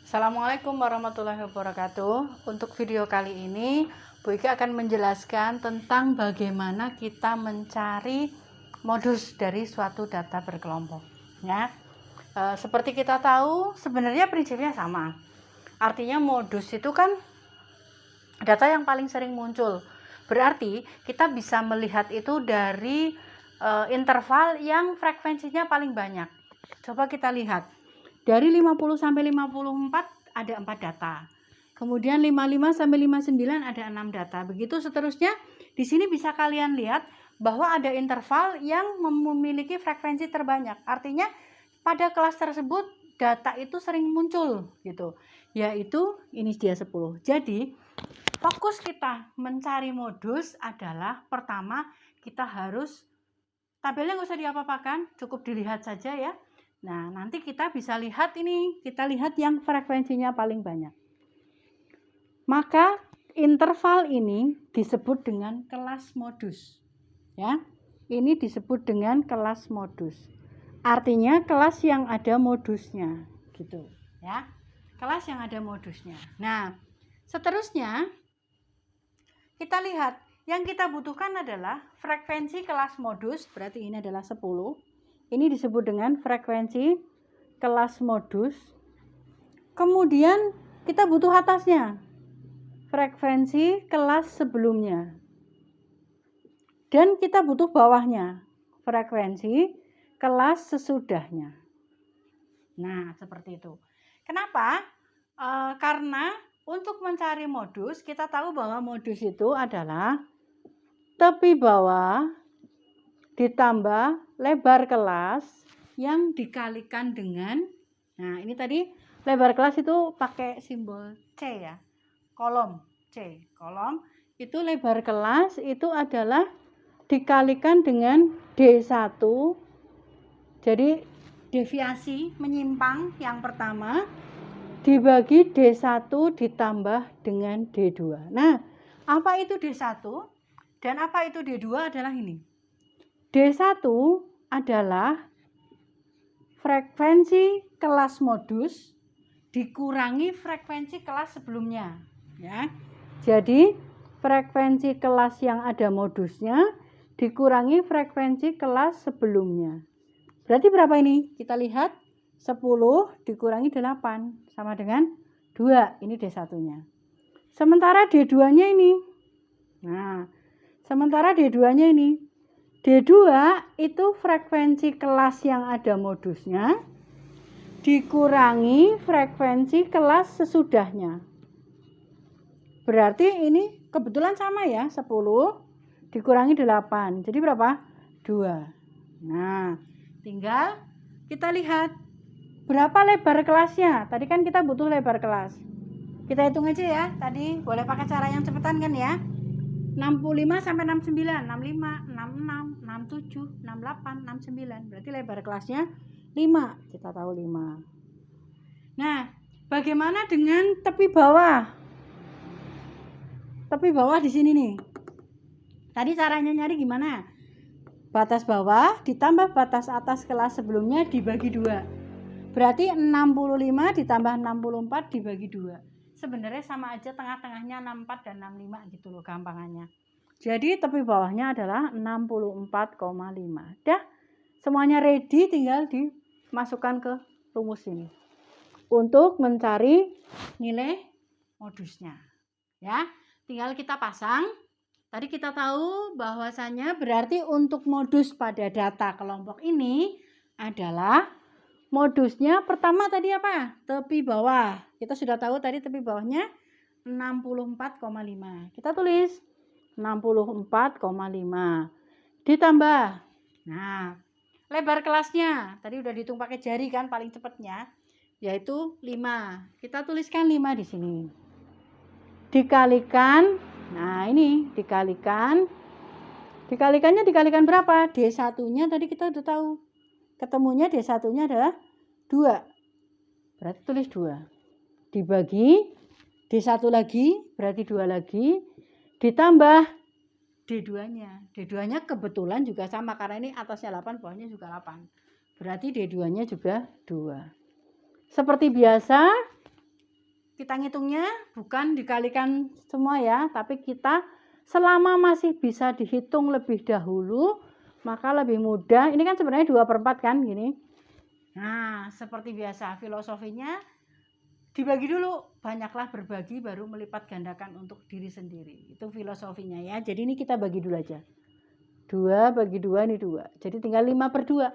Assalamualaikum warahmatullahi wabarakatuh. Untuk video kali ini, Bu Ika akan menjelaskan tentang bagaimana kita mencari modus dari suatu data berkelompok. Ya, seperti kita tahu, sebenarnya prinsipnya sama. Artinya modus itu kan data yang paling sering muncul. Berarti kita bisa melihat itu dari interval yang frekuensinya paling banyak. Coba kita lihat. Dari 50 sampai 54 ada 4 data. Kemudian 55 sampai 59 ada 6 data. Begitu seterusnya. Di sini bisa kalian lihat bahwa ada interval yang memiliki frekuensi terbanyak. Artinya pada kelas tersebut data itu sering muncul gitu. Yaitu ini dia 10. Jadi fokus kita mencari modus adalah pertama kita harus tabelnya nggak usah diapa-apakan, cukup dilihat saja ya. Nah, nanti kita bisa lihat ini, kita lihat yang frekuensinya paling banyak. Maka interval ini disebut dengan kelas modus. Ya. Ini disebut dengan kelas modus. Artinya kelas yang ada modusnya, gitu, ya. Kelas yang ada modusnya. Nah, seterusnya kita lihat yang kita butuhkan adalah frekuensi kelas modus, berarti ini adalah 10. Ini disebut dengan frekuensi kelas modus. Kemudian kita butuh atasnya, frekuensi kelas sebelumnya. Dan kita butuh bawahnya, frekuensi kelas sesudahnya. Nah, seperti itu. Kenapa? Karena untuk mencari modus, kita tahu bahwa modus itu adalah tepi bawah ditambah lebar kelas yang dikalikan dengan, nah ini tadi lebar kelas itu pakai simbol C ya, kolom C, kolom itu lebar kelas itu adalah dikalikan dengan D1. Jadi deviasi menyimpang yang pertama dibagi D1 ditambah dengan D2. Nah, apa itu D1 dan apa itu D2 adalah ini. D1 adalah frekuensi kelas modus dikurangi frekuensi kelas sebelumnya, ya. Jadi, frekuensi kelas yang ada modusnya dikurangi frekuensi kelas sebelumnya. Berarti berapa ini? Kita lihat 10 dikurangi 8 sama dengan 2. Ini D1-nya. Sementara D2-nya ini. Nah, sementara D2-nya ini. D2 itu frekuensi kelas yang ada modusnya dikurangi frekuensi kelas sesudahnya. Berarti ini kebetulan sama ya, 10 dikurangi 8. Jadi berapa? 2. Nah, tinggal kita lihat berapa lebar kelasnya. Tadi kan kita butuh lebar kelas. Kita hitung aja ya. Tadi boleh pakai cara yang cepetan kan ya. 65 sampai 69, 65, 66, 67, 68, 69. Berarti lebar kelasnya 5. Kita tahu 5. Nah, bagaimana dengan tepi bawah? Tepi bawah di sini nih. Tadi caranya nyari gimana? Batas bawah ditambah batas atas kelas sebelumnya dibagi 2. Berarti 65 ditambah 64 dibagi 2. Sebenarnya sama aja, tengah-tengahnya 64 dan 65 gitu loh gampangannya. Jadi tepi bawahnya adalah 64,5. Dah, semuanya ready, tinggal dimasukkan ke rumus ini untuk mencari nilai modusnya. Ya, tinggal kita pasang. Tadi kita tahu bahwasannya berarti untuk modus pada data kelompok ini adalah modusnya pertama tadi apa? Tepi bawah. Kita sudah tahu tadi tepi bawahnya 64,5. Kita tulis 64,5 ditambah. Nah, lebar kelasnya tadi udah dihitung pakai jari kan paling cepatnya, yaitu 5. Kita tuliskan 5 di sini. Dikalikan, nah ini dikalikannya dikalikan berapa? D1-nya tadi kita udah tahu. Ketemunya D1-nya adalah 2. Berarti tulis 2. Dibagi D1 lagi, berarti 2 lagi. Ditambah D2-nya. D2-nya kebetulan juga sama karena ini atasnya 8, bawahnya juga 8. Berarti D2-nya juga 2. Seperti biasa, kita ngitungnya bukan dikalikan semua ya, tapi kita selama masih bisa dihitung lebih dahulu, maka lebih mudah. Ini kan sebenarnya 2/4 kan gini. Nah, seperti biasa filosofinya dibagi dulu, banyaklah berbagi baru melipat gandakan untuk diri sendiri. Itu filosofinya ya. Jadi ini kita bagi dulu aja. 2 bagi 2 ini 2. Jadi tinggal 5/2.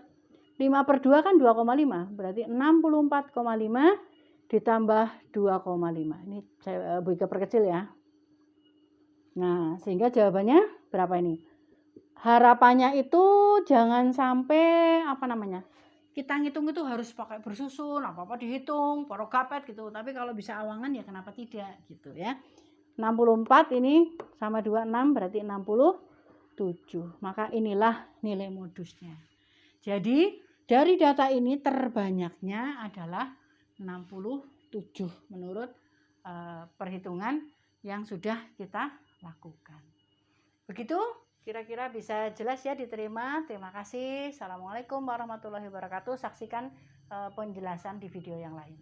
5/2 kan 2,5. Berarti 64,5 ditambah 2,5. Ini saya bagi perkecil ya. Nah, sehingga jawabannya berapa ini? Harapannya itu jangan sampai kita ngitung itu harus pakai bersusun, apa-apa dihitung, poro gapet gitu. Tapi kalau bisa awangan ya kenapa tidak gitu ya. 64 ini sama 26 berarti 67. Maka inilah nilai modusnya. Jadi dari data ini terbanyaknya adalah 67 menurut perhitungan yang sudah kita lakukan. Begitu kira-kira bisa jelas ya diterima. Terima kasih. Assalamualaikum warahmatullahi wabarakatuh. Saksikan penjelasan di video yang lain.